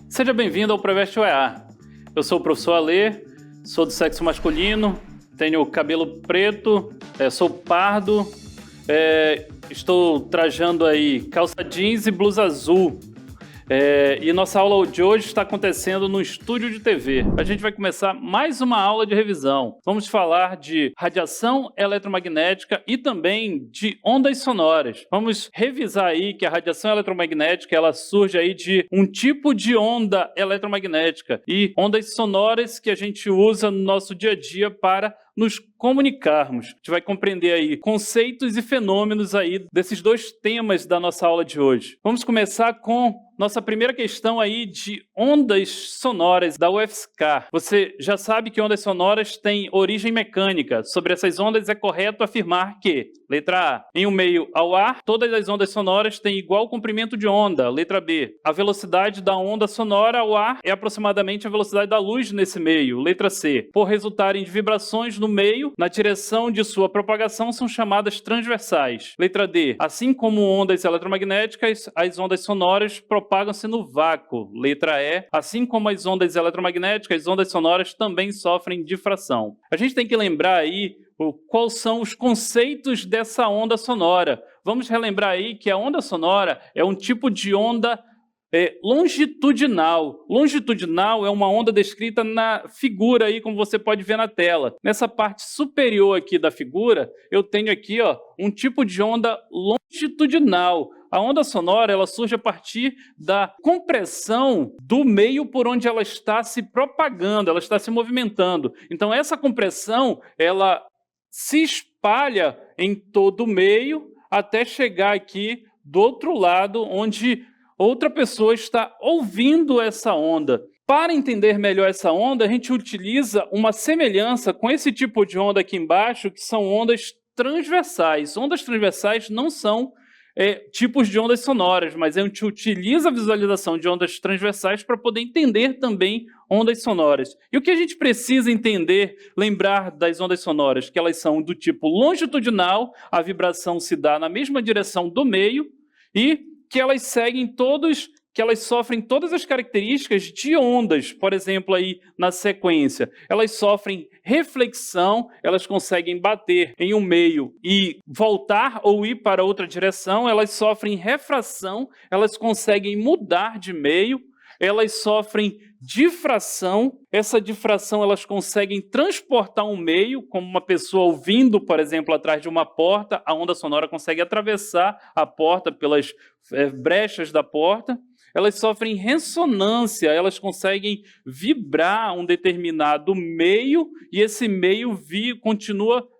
Seja bem-vindo ao Preveste UEA. Eu sou o professor Alê, sou do sexo masculino, tenho cabelo preto, sou pardo, estou trajando aí calça jeans e blusa azul. E nossa aula de hoje está acontecendo no estúdio de TV. A gente vai começar mais uma aula de revisão. Vamos falar de radiação eletromagnética e também de ondas sonoras. Vamos revisar aí que a radiação eletromagnética ela surge aí de um tipo de onda eletromagnética e ondas sonoras que a gente usa no nosso dia a dia para nos comunicarmos. A gente vai compreender aí conceitos e fenômenos aí desses dois temas da nossa aula de hoje. Vamos começar com nossa primeira questão aí de ondas sonoras da UFSCar. Você já sabe que ondas sonoras têm origem mecânica. Sobre essas ondas é correto afirmar que, letra A, em um meio ao ar, todas as ondas sonoras têm igual comprimento de onda. Letra B, a velocidade da onda sonora ao ar é aproximadamente a velocidade da luz nesse meio. Letra C, por resultarem de vibrações no meio, na direção de sua propagação são chamadas transversais. Letra D, assim como ondas eletromagnéticas, as ondas sonoras propagam-se no vácuo. Letra E, assim como as ondas eletromagnéticas, as ondas sonoras também sofrem difração. A gente tem que lembrar aí quais são os conceitos dessa onda sonora. Vamos relembrar aí que a onda sonora é um tipo de onda longitudinal. Longitudinal é uma onda descrita na figura aí, como você pode ver na tela. Nessa parte superior aqui da figura, eu tenho aqui um tipo de onda longitudinal. A onda sonora ela surge a partir da compressão do meio por onde ela está se propagando, ela está se movimentando. Então essa compressão ela se espalha em todo o meio até chegar aqui do outro lado, onde outra pessoa está ouvindo essa onda. Para entender melhor essa onda, a gente utiliza uma semelhança com esse tipo de onda aqui embaixo, que são ondas transversais. Ondas transversais não são tipos de ondas sonoras, mas a gente utiliza a visualização de ondas transversais para poder entender também ondas sonoras. E o que a gente precisa entender, lembrar das ondas sonoras, que elas são do tipo longitudinal, a vibração se dá na mesma direção do meio e que elas sofrem todas as características de ondas, por exemplo, aí na sequência. Elas sofrem reflexão, elas conseguem bater em um meio e voltar ou ir para outra direção, elas sofrem refração, elas conseguem mudar de meio, elas sofrem difração, essa difração elas conseguem transportar um meio, como uma pessoa ouvindo, por exemplo, atrás de uma porta, a onda sonora consegue atravessar a porta pelas brechas da porta. Elas sofrem ressonância, elas conseguem vibrar um determinado meio e esse meio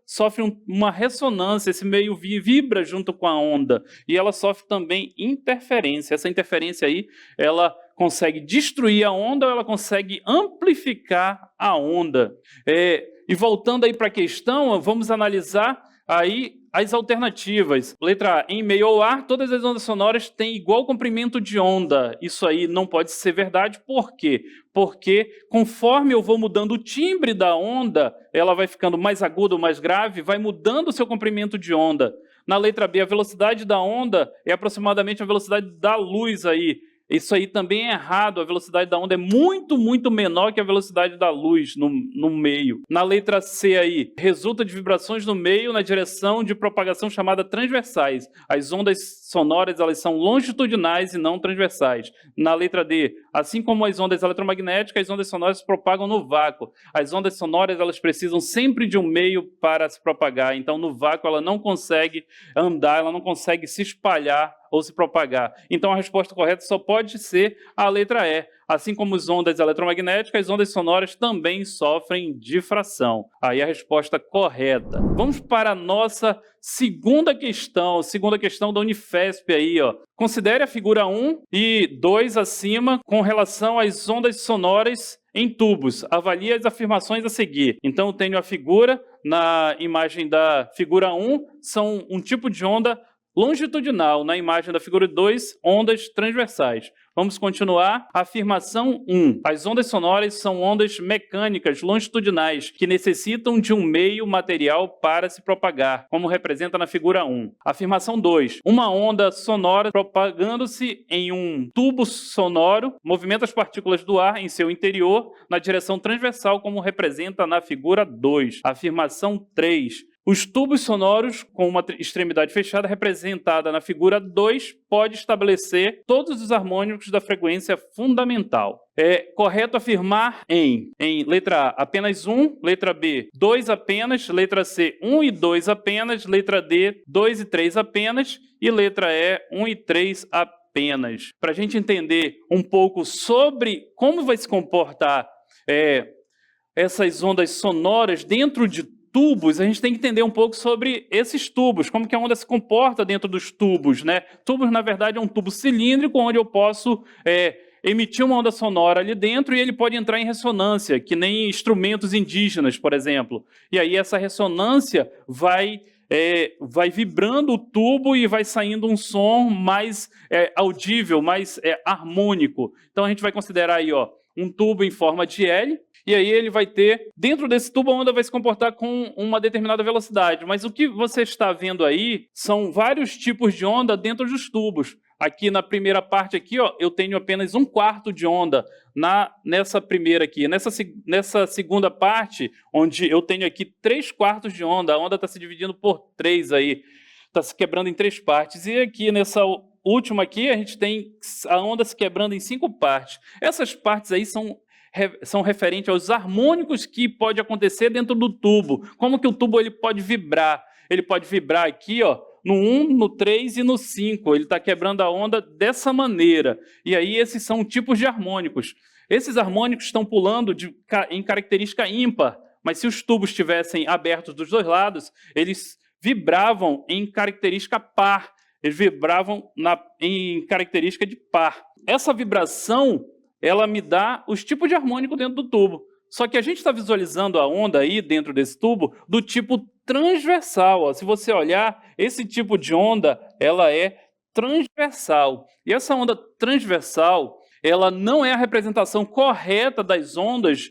sofre uma ressonância, esse meio vibra junto com a onda e ela sofre também interferência. Essa interferência aí, ela consegue destruir a onda ou ela consegue amplificar a onda. E voltando aí para a questão, vamos analisar aí as alternativas. Letra A, em meio ao ar, todas as ondas sonoras têm igual comprimento de onda. Isso aí não pode ser verdade. Por quê? Porque conforme eu vou mudando o timbre da onda, ela vai ficando mais aguda ou mais grave, vai mudando o seu comprimento de onda. Na letra B, a velocidade da onda é aproximadamente a velocidade da luz aí. Isso aí também é errado, a velocidade da onda é muito, muito menor que a velocidade da luz no meio. Na letra C aí, resulta de vibrações no meio na direção de propagação chamada transversais. As ondas sonoras elas são longitudinais e não transversais. Na letra D, assim como as ondas eletromagnéticas, as ondas sonoras se propagam no vácuo. As ondas sonoras elas precisam sempre de um meio para se propagar, então no vácuo ela não consegue andar, ela não consegue se espalhar ou se propagar. Então a resposta correta só pode ser a letra E. Assim como as ondas eletromagnéticas, as ondas sonoras também sofrem difração. Aí a resposta correta. Vamos para a nossa segunda questão da Unifesp aí, ó. Considere a figura 1 e 2 acima com relação às ondas sonoras em tubos. Avalie as afirmações a seguir. Então eu tenho a figura, na imagem da figura 1, são um tipo de onda longitudinal. Na imagem da figura 2, ondas transversais. Vamos continuar. Afirmação 1. As ondas sonoras são ondas mecânicas longitudinais que necessitam de um meio material para se propagar, como representa na figura 1. Afirmação 2. Uma onda sonora propagando-se em um tubo sonoro movimenta as partículas do ar em seu interior na direção transversal, como representa na figura 2. Afirmação 3. Os tubos sonoros, com uma extremidade fechada, representada na figura 2, pode estabelecer todos os harmônicos da frequência fundamental. É correto afirmar em letra A, apenas 1, letra B, 2 apenas, letra C, 1 e 2 apenas, letra D, 2 e 3 apenas, e letra E, 1 e 3 apenas. Para a gente entender um pouco sobre como vai se comportar essas ondas sonoras dentro de tubos, a gente tem que entender um pouco sobre esses tubos, como que a onda se comporta dentro dos tubos, né? Tubos, na verdade, é um tubo cilíndrico onde eu posso emitir uma onda sonora ali dentro e ele pode entrar em ressonância, que nem instrumentos indígenas, por exemplo. E aí essa ressonância vai vibrando o tubo e vai saindo um som mais audível, mais harmônico. Então a gente vai considerar aí, ó, um tubo em forma de L, e aí ele vai ter, dentro desse tubo, a onda vai se comportar com uma determinada velocidade. Mas o que você está vendo aí são vários tipos de onda dentro dos tubos. Aqui na primeira parte aqui, ó, eu tenho apenas 1/4 de onda nessa primeira aqui. Nessa segunda parte, onde eu tenho aqui 3/4 de onda, a onda está se dividindo por 3 aí, está se quebrando em 3 partes. E aqui nessa última aqui, a gente tem a onda se quebrando em 5 partes. Essas partes aí são referentes aos harmônicos que pode acontecer dentro do tubo. Como que o tubo ele pode vibrar? Ele pode vibrar aqui, ó, no 1, no 3 e no 5. Ele está quebrando a onda dessa maneira. E aí esses são tipos de harmônicos. Esses harmônicos estão pulando em característica ímpar, mas se os tubos estivessem abertos dos dois lados, eles vibravam em característica par. Eles vibravam em característica de par. Essa vibração, ela me dá os tipos de harmônico dentro do tubo. Só que a gente está visualizando a onda aí dentro desse tubo do tipo transversal. Ó. Se você olhar, esse tipo de onda, ela é transversal. E essa onda transversal, ela não é a representação correta das ondas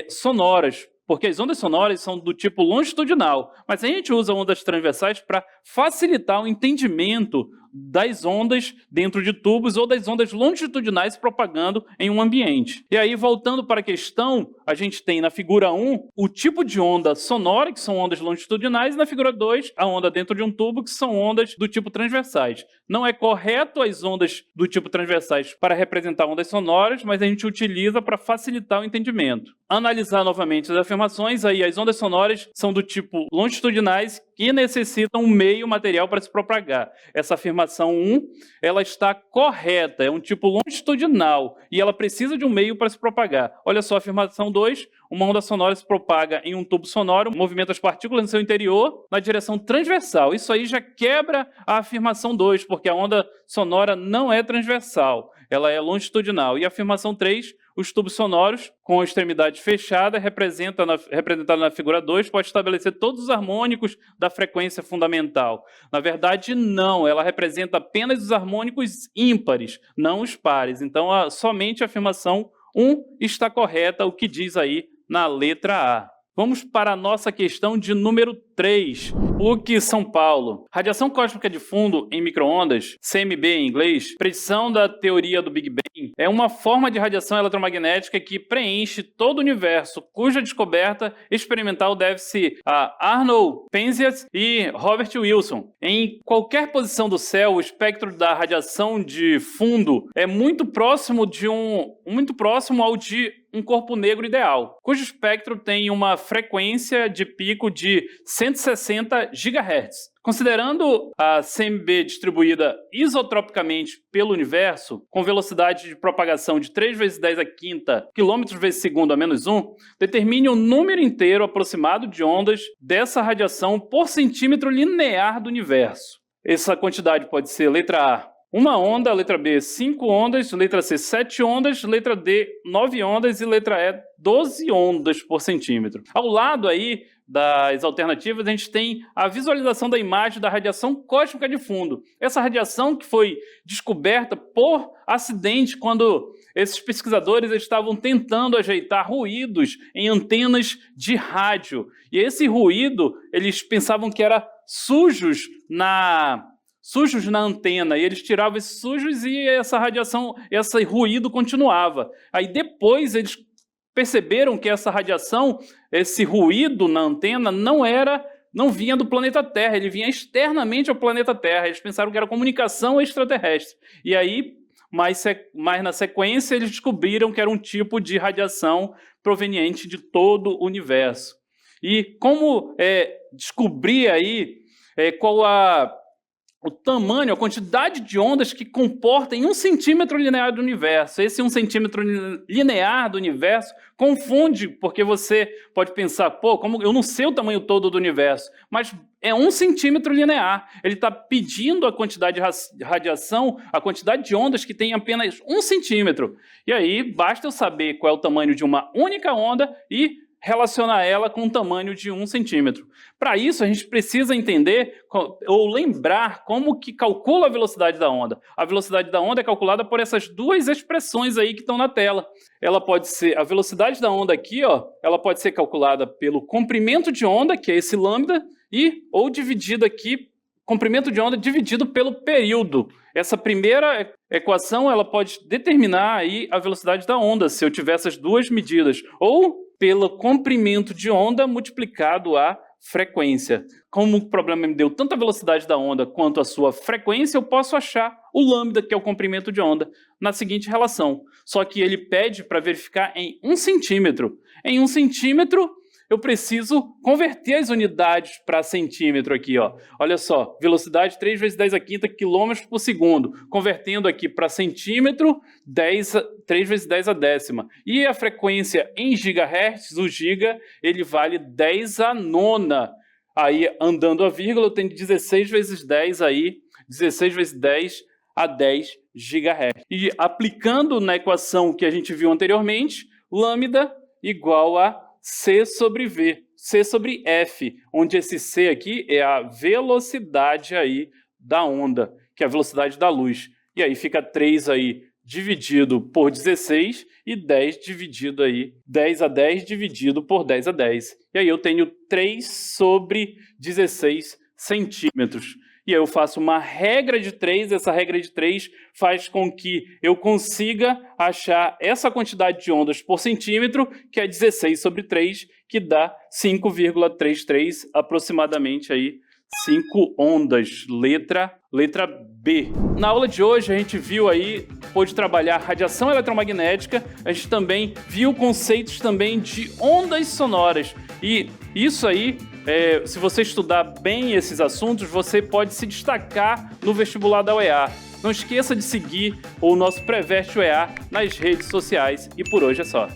sonoras, porque as ondas sonoras são do tipo longitudinal, mas a gente usa ondas transversais para facilitar o entendimento das ondas dentro de tubos ou das ondas longitudinais propagando em um ambiente. E aí, voltando para a questão, a gente tem na figura 1 o tipo de onda sonora, que são ondas longitudinais, e na figura 2 a onda dentro de um tubo, que são ondas do tipo transversais. Não é correto as ondas do tipo transversais para representar ondas sonoras, mas a gente utiliza para facilitar o entendimento. Analisar novamente as afirmações, aí as ondas sonoras são do tipo longitudinais que necessitam um meio material para se propagar. Essa afirmação 1, ela está correta, é um tipo longitudinal e ela precisa de um meio para se propagar. Olha só a afirmação 2, uma onda sonora se propaga em um tubo sonoro, movimenta as partículas no seu interior na direção transversal. Isso aí já quebra a afirmação 2, porque a onda sonora não é transversal, ela é longitudinal. E a afirmação 3, os tubos sonoros, com a extremidade fechada, representada na figura 2, pode estabelecer todos os harmônicos da frequência fundamental. Na verdade, não. Ela representa apenas os harmônicos ímpares, não os pares. Então, somente a afirmação 1 está correta, o que diz aí na letra A. Vamos para a nossa questão de número 3. PUC São Paulo. Radiação cósmica de fundo em micro-ondas, CMB em inglês, predição da teoria do Big Bang, é uma forma de radiação eletromagnética que preenche todo o universo, cuja descoberta experimental deve-se a Arnold Penzias e Robert Wilson. Em qualquer posição do céu, o espectro da radiação de fundo é muito próximo ao de um corpo negro ideal, cujo espectro tem uma frequência de pico de 160 GHz. Considerando a CMB distribuída isotropicamente pelo universo, com velocidade de propagação de 3 × 10⁵ km/s a menos 1, determine o número inteiro aproximado de ondas dessa radiação por centímetro linear do universo. Essa quantidade pode ser letra A, 1 onda, letra B, 5 ondas, letra C, 7 ondas, letra D, 9 ondas e letra E, 12 ondas por centímetro. Ao lado aí das alternativas, a gente tem a visualização da imagem da radiação cósmica de fundo. Essa radiação que foi descoberta por acidente quando esses pesquisadores estavam tentando ajeitar ruídos em antenas de rádio. E esse ruído, eles pensavam que era sujos na antena, e eles tiravam esses sujos e essa radiação, esse ruído continuava. Aí depois eles perceberam que essa radiação, esse ruído na antena não vinha do planeta Terra, ele vinha externamente ao planeta Terra. Eles pensaram que era comunicação extraterrestre. E aí, mais na sequência, eles descobriram que era um tipo de radiação proveniente de todo o universo. E como descobrir aí qual o tamanho, a quantidade de ondas que comporta em 1 centímetro linear do universo. Esse 1 centímetro linear do universo confunde, porque você pode pensar, pô, como eu não sei o tamanho todo do universo, mas é 1 centímetro linear. Ele está pedindo a quantidade de radiação, a quantidade de ondas que tem apenas 1 centímetro. E aí, basta eu saber qual é o tamanho de uma única onda e relacionar ela com o tamanho de 1 centímetro. Para isso, a gente precisa entender ou lembrar como que calcula a velocidade da onda. A velocidade da onda é calculada por essas duas expressões aí que estão na tela. Ela pode ser, a velocidade da onda aqui, ó, ela pode ser calculada pelo comprimento de onda, que é esse lambda, ou dividido aqui, comprimento de onda dividido pelo período. Essa primeira equação, ela pode determinar aí a velocidade da onda, se eu tiver essas duas medidas, ou pelo comprimento de onda multiplicado a frequência. Como o problema me deu tanto a velocidade da onda quanto a sua frequência, eu posso achar o lambda, que é o comprimento de onda, na seguinte relação. Só que ele pede para verificar em 1 centímetro. Em 1 centímetro, eu preciso converter as unidades para centímetro aqui, ó. Olha só, velocidade 3 vezes 10 a quinta quilômetros por segundo. Convertendo aqui para centímetro, 3 vezes 10 a décima. E a frequência em gigahertz, o giga, ele vale 10 a nona. Aí, andando a vírgula, eu tenho 16 vezes 10 aí, 16 vezes 10 a 10 gigahertz. E aplicando na equação que a gente viu anteriormente, lambda igual a C sobre V, C sobre F, onde esse C aqui é a velocidade aí da onda, que é a velocidade da luz. E aí fica 3 aí dividido por 16 e 10 dividido aí, 10 a 10 dividido por 10 a 10. E aí eu tenho 3 sobre 16 centímetros. E aí eu faço uma regra de 3, essa regra de 3 faz com que eu consiga achar essa quantidade de ondas por centímetro, que é 16 sobre 3, que dá 5,33 aproximadamente aí, 5 ondas, letra B. Na aula de hoje a gente viu aí, pôde trabalhar radiação eletromagnética, a gente também viu conceitos também de ondas sonoras. E isso aí, se você estudar bem esses assuntos, você pode se destacar no vestibular da UEA. Não esqueça de seguir o nosso Preveste UEA nas redes sociais. E por hoje é só.